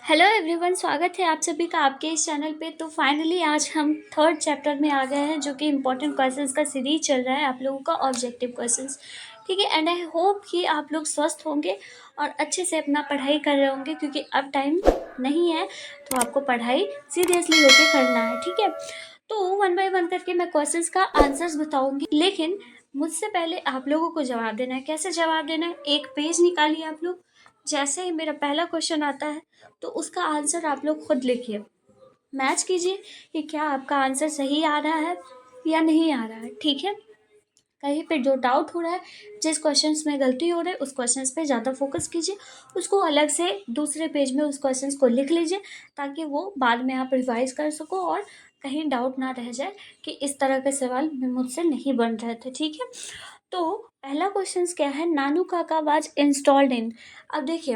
Hello everyone, स्वागत है आप सभी का आपके इस चैनल पे। तो फाइनली आज हम थर्ड चैप्टर में आ गए हैं, जो कि इम्पोर्टेंट क्वेश्चंस का सीरीज चल रहा है आप लोगों का, ऑब्जेक्टिव क्वेश्चंस। ठीक है, एंड आई होप कि आप लोग स्वस्थ होंगे और अच्छे से अपना पढ़ाई कर रहे होंगे, क्योंकि अब टाइम नहीं है तो आपको पढ़ाई सीरियसली होकर करना है। ठीक है, तो वन बाय वन करके मैं क्वेश्चंस का आंसर्स बताऊंगी, लेकिन मुझसे पहले आप लोगों को जवाब देना है। कैसे जवाब देना है? एक पेज निकालिए आप लोग। जैसे ही मेरा पहला क्वेश्चन आता है तो उसका आंसर आप लोग खुद लिखिए, मैच कीजिए कि क्या आपका आंसर सही आ रहा है या नहीं आ रहा है। ठीक है, कहीं पे जो डाउट हो रहा है, जिस क्वेश्चंस में गलती हो रहा है, उस क्वेश्चंस पे ज़्यादा फोकस कीजिए, उसको अलग से दूसरे पेज में उस क्वेश्चंस को लिख लीजिए, ताकि वो बाद में आप रिवाइज कर सको और कहीं डाउट ना रह जाए कि इस तरह के सवाल मुझसे नहीं बन रहे थे। ठीक है, तो पहला क्वेश्चन क्या है? नानू काका वाज इंस्टॉल्ड इन। अब देखिए,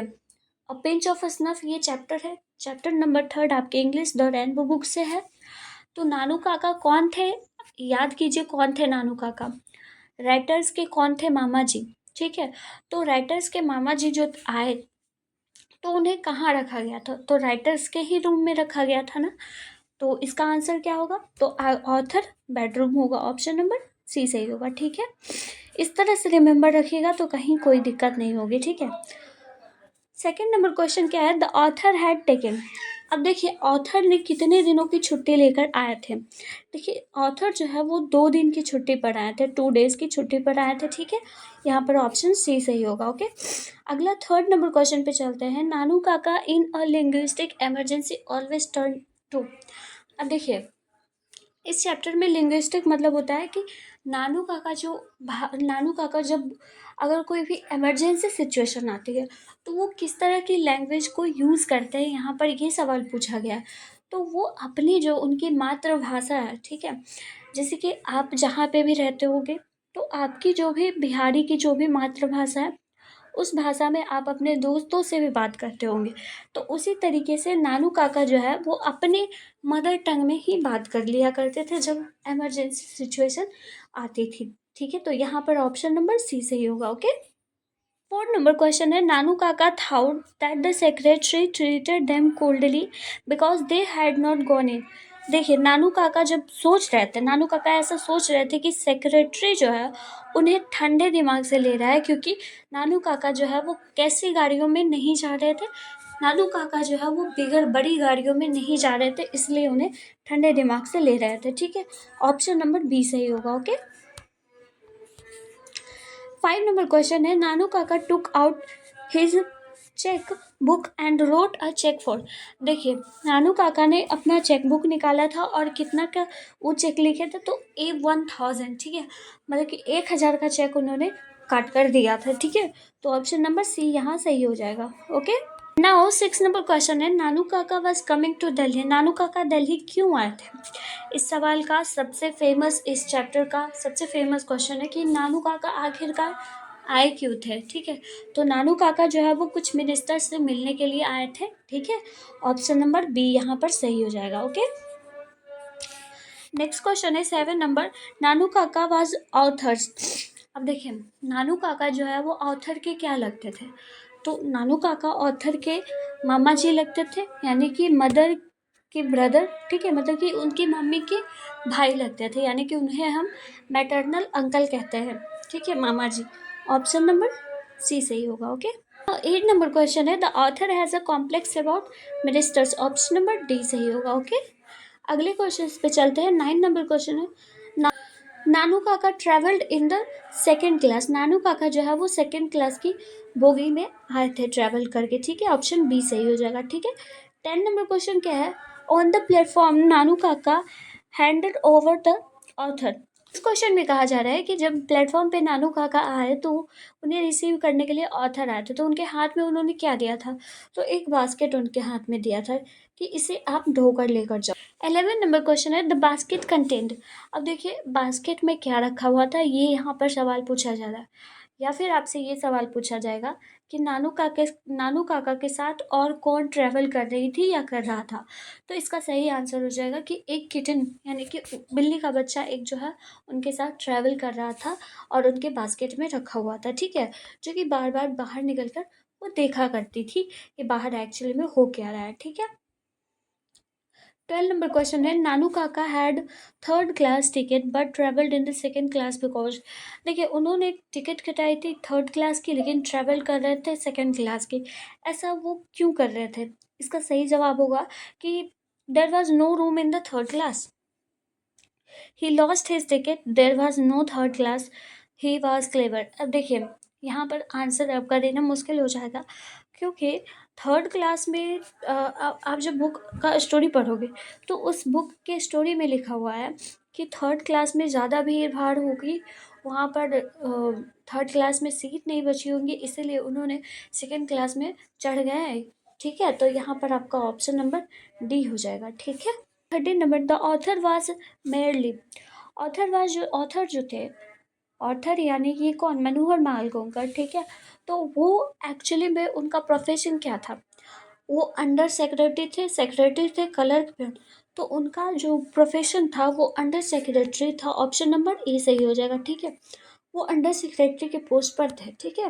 अ पिंच ऑफ स्नफ ये चैप्टर है, चैप्टर नंबर 3 आपके इंग्लिश द रेनबो बुक से है। तो नानू काका कौन थे? याद कीजिए, कौन थे नानू काका? राइटर्स के कौन थे? मामा जी। ठीक है, तो राइटर्स के मामा जी जो आए तो उन्हें कहाँ रखा गया था? तो राइटर्स के ही रूम में रखा गया था ना। तो इसका आंसर क्या होगा? तो ऑथर बेडरूम होगा, ऑप्शन नंबर सी सही होगा। ठीक है, इस तरह से रिमेंबर रखिएगा तो कहीं कोई दिक्कत नहीं होगी। ठीक है, सेकेंड नंबर क्वेश्चन क्या है? The author had taken. अब देखिए, ऑथर ने कितने दिनों की छुट्टी लेकर आए थे? देखिए, ऑथर जो है वो 2 दिन की छुट्टी पर आए थे, 2 डेज की छुट्टी पर आए थे। ठीक है, यहाँ पर ऑप्शन सी सही होगा। ओके, अगला थर्ड नंबर क्वेश्चन पे चलते हैं। Nanu Kaka in a linguistic emergency always turn to. अब देखिए, इस चैप्टर में लिंग्विस्टिक मतलब होता है कि नानू काका जब अगर कोई भी इमरजेंसी सिचुएशन आती है तो वो किस तरह की लैंग्वेज को यूज़ करते हैं, यहाँ पर ये सवाल पूछा गया है। तो वो अपनी जो उनकी मातृभाषा है, ठीक है, जैसे कि आप जहाँ पे भी रहते होगे तो आपकी जो भी बिहारी की जो भी मातृभाषा है, उस भाषा में आप अपने दोस्तों से भी बात करते होंगे। तो उसी तरीके से नानू काका जो है वो अपने मदर टंग में ही बात कर लिया करते थे जब इमरजेंसी सिचुएशन आती थी। ठीक है, तो यहाँ पर ऑप्शन नंबर सी सही होगा। ओके, फोर्थ नंबर क्वेश्चन है। नानू काका thought that the secretary treated them coldly because they had not gone in. देखिए, नानू काका जब सोच रहे थे, नानू काका ऐसा सोच रहे थे कि सेक्रेटरी जो है उन्हें ठंडे दिमाग से ले रहा है, क्योंकि नानू काका जो है वो कैसी गाड़ियों में नहीं जा रहे थे, नानू काका जो है वो बिगड़ बड़ी गाड़ियों में नहीं जा रहे थे, इसलिए उन्हें ठंडे दिमाग से ले रहे थे। ठीक है, ऑप्शन नंबर बी सही होगा। ओके, 5 नंबर क्वेश्चन है। Nanu Kaka took out his cheque book and wrote a cheque for. देखिए, नानू काका ने अपना चेक बुक निकाला था और कितना का वो चेक लिखे थे? तो 1000। ठीक है, मतलब कि 1000 का चेक उन्होंने काट कर दिया था। ठीक है, तो ऑप्शन नंबर सी यहाँ सही हो जाएगा। ओके, नाउ 6 नंबर क्वेश्चन है। Nanu Kaka was coming to Delhi. नानू काका दिल्ली क्यों आए थे? इस सवाल का सबसे फेमस, इस चैप्टर का सबसे फेमस क्वेश्चन है कि नानू काका आखिरकार आए क्यों थे। ठीक है, तो नानू काका जो है वो कुछ मिनिस्टर से मिलने के लिए आए थे। ठीक है, ऑप्शन नंबर बी यहाँ पर सही हो जाएगा। ओके, नेक्स्ट क्वेश्चन है 7 नंबर। नानू काका वाज ऑथर्स। अब देखिए, नानू काका जो है वो ऑथर के क्या लगते थे? तो नानू काका ऑथर के मामा जी लगते थे, यानी कि मदर के ब्रदर। ठीक है, मतलब कि उनकी मम्मी के भाई लगते थे, यानी कि उन्हें हम मैटरनल अंकल कहते हैं। ठीक है, मामा जी, ऑप्शन नंबर सी सही होगा। ओके, 8 नंबर क्वेश्चन है। The author has a complex about ministers. Option number D सही होगा। ओके, अगले क्वेश्चन पे चलते हैं। 9 नंबर क्वेश्चन है। ना, Nanu Kaka travelled in the second class. Nanu Kaka जो है वो सेकेंड क्लास की बोगी में आए थे ट्रेवल करके। ठीक है, ऑप्शन बी सही हो जाएगा। ठीक है, 10 नंबर क्वेश्चन क्या है? ऑन द प्लेटफॉर्म नानू काका हैंडेड ओवर द ऑथर। इस क्वेश्चन में कहा जा रहा है कि जब प्लेटफॉर्म पे नानू काका आए तो उन्हें रिसीव करने के लिए ऑथर आए थे, तो उनके हाथ में उन्होंने क्या दिया था? तो एक बास्केट उनके हाथ में दिया था कि इसे आप ढोकर लेकर जाओ। 11 नंबर क्वेश्चन है। The basket content. अब देखिए, बास्केट में क्या रखा हुआ था, ये यहाँ पर सवाल पूछा जा रहा है, या फिर आपसे ये सवाल पूछा जाएगा कि नानू काका के साथ और कौन ट्रैवल कर रही थी या कर रहा था। तो इसका सही आंसर हो जाएगा कि एक किटन, यानी कि बिल्ली का बच्चा एक जो है उनके साथ ट्रैवल कर रहा था और उनके बास्केट में रखा हुआ था। ठीक है, जो कि बार बार बाहर निकल कर वो देखा करती थी कि बाहर एक्चुअली में हो क्या रहा है, ठीक है। 12 नंबर क्वेश्चन है, Nanu Kaka had third class ticket but travelled in the second class because. देखिए, उन्होंने टिकट कटाई थी थर्ड क्लास की लेकिन ट्रेवल कर रहे थे सेकेंड क्लास की। ऐसा वो क्यों कर रहे थे? इसका सही जवाब होगा कि there was no room in the third class. He lost his ticket, there was no third class, he was clever. अब देखिए, यहाँ पर आंसर आपका देना मुश्किल हो जाएगा क्योंकि थर्ड क्लास में आप जब बुक का स्टोरी पढ़ोगे तो उस बुक के स्टोरी में लिखा हुआ है कि थर्ड क्लास में ज़्यादा भीड़ भाड़ होगी, वहाँ पर थर्ड क्लास में सीट नहीं बची होंगी, इसीलिए उन्होंने सेकेंड क्लास में चढ़ गए, ठीक है। तो यहाँ पर आपका ऑप्शन नंबर डी हो जाएगा, ठीक है। 13 number, the author was merely. Author जो थे, ऑथर यानी कि कौन? मनोहर मालगोंकर, ठीक है। तो वो एक्चुअली में उनका प्रोफेशन क्या था? वो अंडर सेक्रेटरी थे कलर पे। तो उनका जो प्रोफेशन था वो अंडर सेक्रेटरी था। ऑप्शन नंबर ए सही हो जाएगा, ठीक है। वो अंडर सेक्रेटरी के पोस्ट पर थे, ठीक है।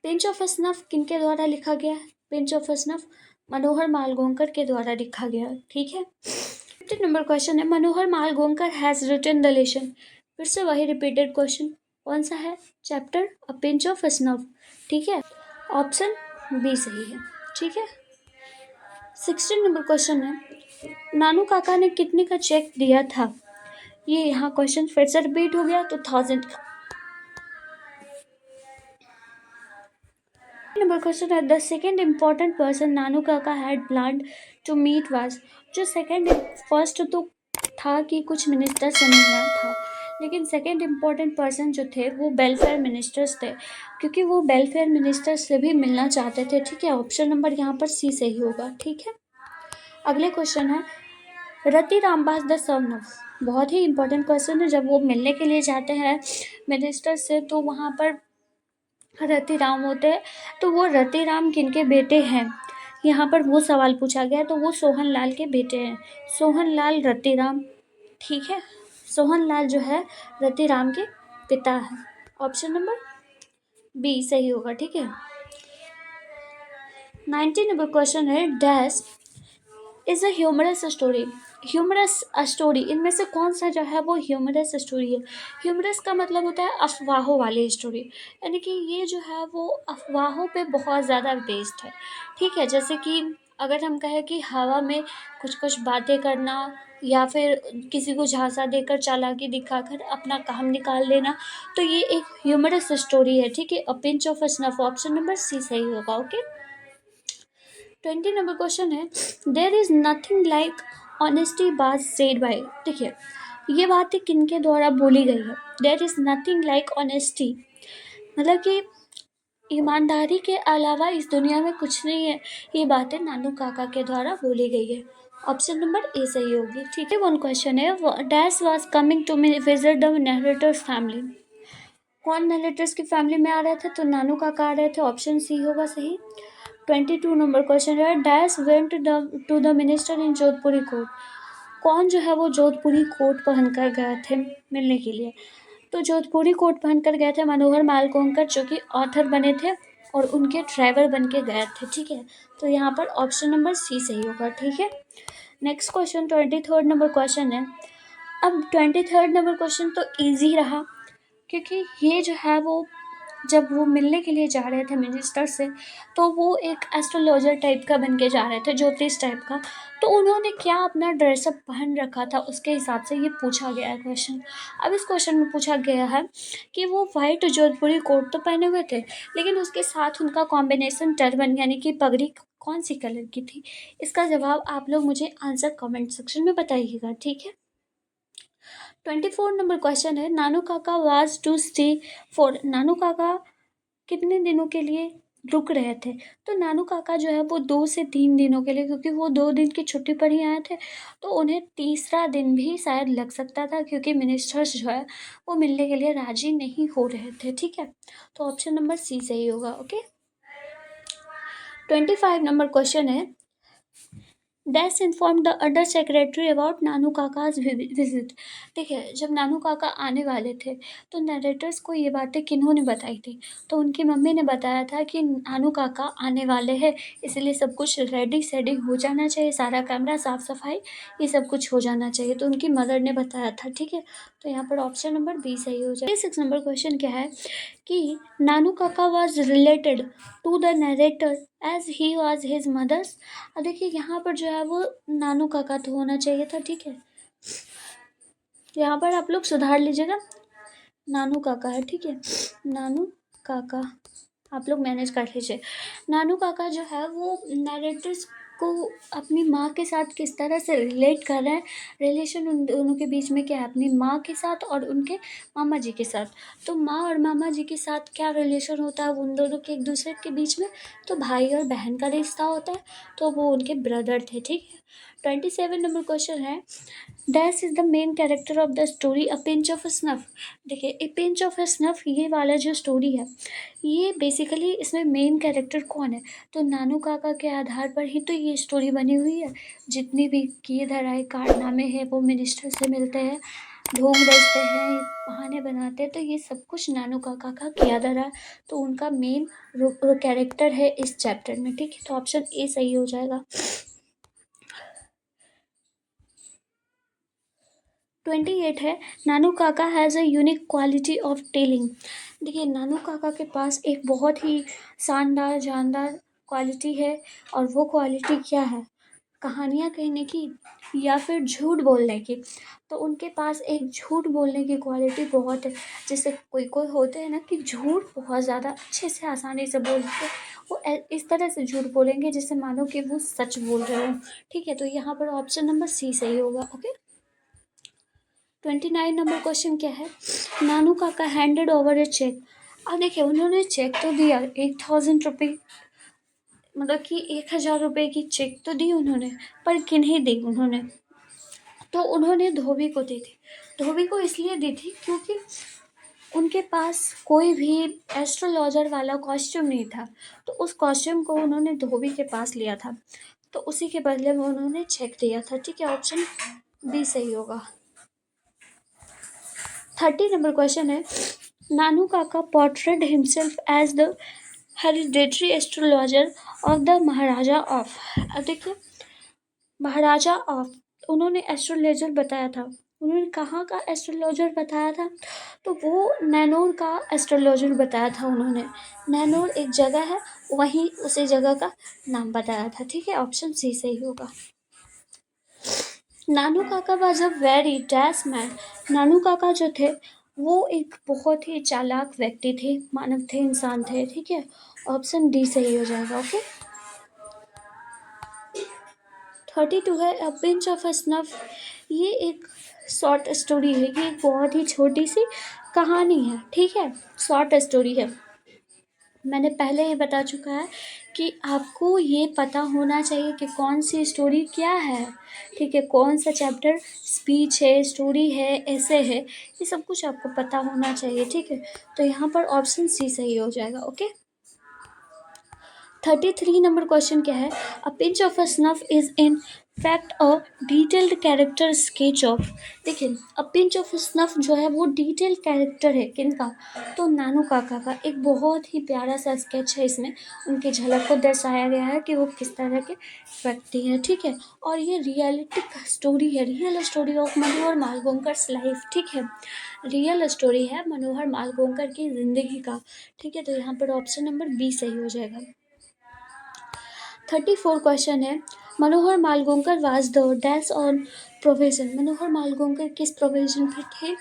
पिंच ऑफ स्नफ किनके द्वारा लिखा गया है? पिंच ऑफ स्नफ मनोहर मालगोंकर के द्वारा लिखा गया है, ठीक है। 15 नंबर क्वेश्चन है, Manohar मालगोंकर has written the lesson. फिर से वही रिपीटेड क्वेश्चन, कौन सा है? Chapter a pinch of snuff, ठीक है। ऑप्शन बी सही है, ठीक है। 16 नंबर क्वेश्चन है, नानू काका ने कितने का चेक दिया था? ये यहाँ क्वेश्चन फिर से रिपीट हो गया तो 1000 का। नंबर क्वेश्चन है, the second important person Nanu Kaka had planned to meet was. जो सेकेंड, फर्स्ट तो था कि कुछ मिनिस्टर से मिलना था, लेकिन सेकेंड इम्पॉर्टेंट पर्सन जो थे वो वेलफेयर मिनिस्टर्स थे, क्योंकि वो वेलफेयर मिनिस्टर से भी मिलना चाहते थे, ठीक है। ऑप्शन नंबर यहाँ पर सी सही होगा, ठीक है। अगले क्वेश्चन है, रति रामबास द सन ऑफ। बहुत ही इंपॉर्टेंट क्वेश्चन है। जब वो मिलने के लिए जाते हैं मिनिस्टर से तो वहाँ पर रति राम होते हैं, तो वो रति राम किनके बेटे हैं? यहाँ पर वो सवाल पूछा गया, तो वो सोहन लाल के बेटे हैं, सोहन लाल रति राम, ठीक है। सोहन लाल जो है रति राम के पिता है। ऑप्शन नंबर बी सही होगा, ठीक है। 19 नंबर क्वेश्चन है, dash is a humorous story. Humorous story, इनमें से कौन सा जो है वो ह्यूमरस स्टोरी है? ह्यूमरस का मतलब होता है अफवाहों वाली स्टोरी, यानी कि ये जो है वो अफवाहों पे बहुत ज़्यादा बेस्ड है, ठीक है। जैसे कि अगर हम कहें कि हवा में कुछ कुछ बातें करना या फिर किसी को झांसा देकर चालाकी दिखाकर अपना काम निकाल लेना, तो ये एक ह्यूमरस स्टोरी है, ठीक है। A pinch of snuff, option number C सही होगा, ओके। 20 नंबर क्वेश्चन है, there is nothing like honesty was said by. देखिए, ये बातें किनके द्वारा बोली गई है? There is nothing like honesty, मतलब कि ईमानदारी के अलावा इस दुनिया में कुछ नहीं है। ये बातें नानू काका के द्वारा बोली गई है। ऑप्शन नंबर ए सही होगी, ठीक है। वन क्वेश्चन है, dash was coming to visit the narrator's family. कौन नरेटर्स की फैमिली में आ रहे थे? तो नानू काका आ रहे थे, ऑप्शन सी होगा सही। 22 नंबर क्वेश्चन है, dash went to the minister in Jodhpuri coat. कौन जो है वो जोधपुरी कोट पहनकर गए थे मिलने के लिए? तो जोधपुरी कोट पहनकर गए थे मनोहर मालकोंकर, जो कि ऑथर बने थे और उनके ड्राइवर बन के गए थे, ठीक है। तो यहाँ पर ऑप्शन नंबर सी सही होगा, ठीक है। Next question 23rd number question है। अब 23rd नंबर क्वेश्चन तो ईजी रहा, क्योंकि ये जो है वो जब वो मिलने के लिए जा रहे थे मिनिस्टर से, तो वो एक एस्ट्रोलॉजर टाइप का बन के जा रहे थे, ज्योतिष टाइप का। तो उन्होंने क्या अपना ड्रेसअप पहन रखा था, उसके हिसाब से ये पूछा गया है क्वेश्चन। अब इस क्वेश्चन में पूछा गया है कि वो वाइट जोधपुरी कोट तो पहने हुए थे, लेकिन उसके साथ उनका कॉम्बिनेशन टर्बन यानी कि पगड़ी कौन सी कलर की थी? इसका जवाब आप लोग मुझे आंसर कमेंट सेक्शन में बताइएगा, ठीक है। 24 नंबर क्वेश्चन है, नानू काका वाज टू स्टे फॉर। नानू काका कितने दिनों के लिए रुक रहे थे? तो नानू काका जो है वो 2 से 3 दिनों के लिए, क्योंकि वो 2 दिन की छुट्टी पर ही आए थे, तो उन्हें तीसरा दिन भी शायद लग सकता था, क्योंकि मिनिस्टर्स जो है वो मिलने के लिए राजी नहीं हो रहे थे, ठीक है। तो ऑप्शन नंबर सी सही होगा, ओके। 25 नंबर क्वेश्चन है, dash inform the under secretary about Nanu Kaka's visit. देखिए, जब नानू काका आने वाले थे तो नरेटर्स को ये बातें किन्होंने बताई थी, तो उनकी मम्मी ने बताया था कि नानू काका आने वाले हैं, इसलिए सब कुछ रेडी सेडी हो जाना चाहिए, सारा कैमरा साफ सफाई ये सब कुछ हो जाना चाहिए, तो उनकी मदर ने बताया था। ठीक है, तो यहाँ पर ऑप्शन नंबर बी सही हो जाए। 6 नंबर क्वेश्चन क्या है कि Nanu Kaka was related to the narrator as he was his mother's. अब देखिए, यहाँ पर जो है वो नानू काका तो होना चाहिए था। ठीक है, यहाँ पर आप लोग सुधार लीजिएगा, नानू काका है। ठीक है, नानू काका आप लोग मैनेज कर लीजिए। नानू काका जो है वो नरेटर्स को अपनी माँ के साथ किस तरह से रिलेट कर रहे हैं, रिलेशन उन दोनों के बीच में क्या है, अपनी माँ के साथ और उनके मामा जी के साथ। तो माँ और मामा जी के साथ क्या रिलेशन होता है उन दोनों के एक दूसरे के बीच में, तो भाई और बहन का रिश्ता होता है, तो वो उनके ब्रदर थे। ठीक है, 27 नंबर क्वेश्चन है, dash is the main character of the story a pinch of snuff. देखिए, ए पिंच ऑफ स्नफ ये वाला जो स्टोरी है, ये बेसिकली इसमें मेन कैरेक्टर कौन है, तो नानू काका के आधार पर ही तो ये स्टोरी बनी हुई है। जितनी भी किए धराए कारनामे हैं वो मिनिस्टर से मिलते हैं, ढोंग रचते हैं, बहाने बनाते हैं, तो ये सब कुछ नानू काका का किया धरा है, तो उनका मेन कैरेक्टर है इस चैप्टर में। ठीक है, तो ऑप्शन ए सही हो जाएगा। 28 है, नानू काका has a unique quality of telling. देखिए, नानू काका के पास एक बहुत ही शानदार जानदार क्वालिटी है, और वो क्वालिटी क्या है, कहानियाँ कहने की या फिर झूठ बोलने की। तो उनके पास एक झूठ बोलने की क्वालिटी बहुत है। जैसे कोई कोई होते हैं ना कि झूठ बहुत ज़्यादा अच्छे से आसानी से बोलते हैं, वो इस तरह से झूठ बोलेंगे जैसे मानो कि वो सच बोल रहे हो। ठीक है, तो यहाँ पर ऑप्शन नंबर सी सही होगा। ओके, 29 नंबर क्वेश्चन क्या है, नानू काका हैंडेड ओवर ए चेक। अब देखिए, उन्होंने चेक तो दिया 1000 रुपये, मतलब कि 1000 रुपये की चेक तो दी उन्होंने, पर किन्हें दी उन्होंने, तो उन्होंने धोबी को दी थी। धोबी को इसलिए दी थी क्योंकि उनके पास कोई भी एस्ट्रोलॉजर वाला कॉस्ट्यूम नहीं था, तो उस कॉस्ट्यूम को उन्होंने धोबी के पास लिया था, तो उसी के बदले में उन्होंने चेक दिया था। ठीक है, ऑप्शन बी सही होगा। 30 नंबर क्वेश्चन है, Nanu Kaka portrayed himself as the hereditary astrologer of the maharaja of. अब देखिए, महाराजा ऑफ उन्होंने एस्ट्रोलॉजर बताया था, उन्होंने कहाँ का एस्ट्रोलॉजर बताया था, तो वो नैनोर का एस्ट्रोलॉजर बताया था उन्होंने। नैनोर एक जगह है, वहीं उसी जगह का नाम बताया था। ठीक है, ऑप्शन सी सही होगा। Nanu Kaka was a very dash man. Nanu Kaka जो थे वो एक बहुत ही चालाक व्यक्ति थे, मानव थे, इंसान थे। ठीक है, ऑप्शन डी सही हो जाएगा। ओके, 32 है, a pinch of a snuff. ये एक शॉर्ट स्टोरी है, ये एक बहुत ही छोटी सी कहानी है। ठीक है, शॉर्ट स्टोरी है, मैंने पहले ही बता चुका है कि आपको ये पता होना चाहिए कि कौन सी स्टोरी क्या है। ठीक है, कौन सा चैप्टर स्पीच है, स्टोरी है, ऐसे है, ये सब कुछ आपको पता होना चाहिए। ठीक है, तो यहाँ पर ऑप्शन सी सही हो जाएगा। ओके, 33 नंबर क्वेश्चन क्या है, a pinch of a snuff is in fact a detailed character sketch of. देखिए, अ पिंच ऑफ स्नफ जो है वो डिटेल्ड कैरेक्टर है किनका, तो नानू काका का एक बहुत ही प्यारा सा स्केच है, इसमें उनकी झलक को दर्शाया गया है कि वो किस तरह के व्यक्ति हैं। ठीक है, और ये रियलिटिक स्टोरी है, real story of Manohar Malgonkar life. ठीक है, रियल स्टोरी है मनोहर मालगोंकर की ज़िंदगी का। ठीक है, तो यहाँ पर ऑप्शन नंबर बी सही हो जाएगा। 34 क्वेश्चन है, Manohar Malgonkar was the dash on profession. Manohar Malgonkar किस प्रोफेशन पे थे,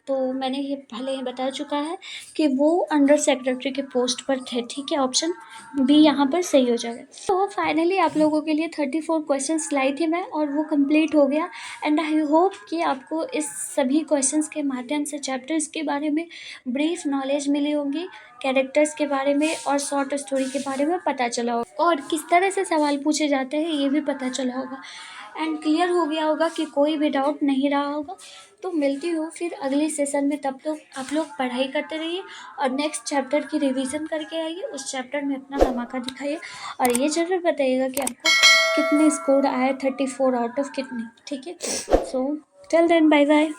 तो मैंने ये पहले ही बता चुका है कि वो अंडर सेक्रेटरी के पोस्ट पर थे। ठीक है, ऑप्शन बी यहाँ पर सही हो जाएगा। तो फाइनली आप लोगों के लिए 34 क्वेश्चंस लाई थी मैं, और वो कंप्लीट हो गया। एंड आई होप कि आपको इस सभी क्वेश्चंस के माध्यम से चैप्टर्स के बारे में ब्रीफ नॉलेज मिली होगी, कैरेक्टर्स के बारे में और शॉर्ट स्टोरी के बारे में पता चला होगा, और किस तरह से सवाल पूछे जाते हैं ये भी पता चला होगा, एंड क्लियर हो गया होगा कि कोई भी डाउट नहीं रहा होगा। तो मिलती हूँ फिर अगले सेशन में, तब तक आप लोग पढ़ाई करते रहिए और नेक्स्ट चैप्टर की रिवीजन करके आइए, उस चैप्टर में अपना धमाका दिखाइए, और ये ज़रूर बताइएगा कि आपको कितने स्कोर आए, 34 आउट ऑफ कितने, ठीक है। So till then bye bye.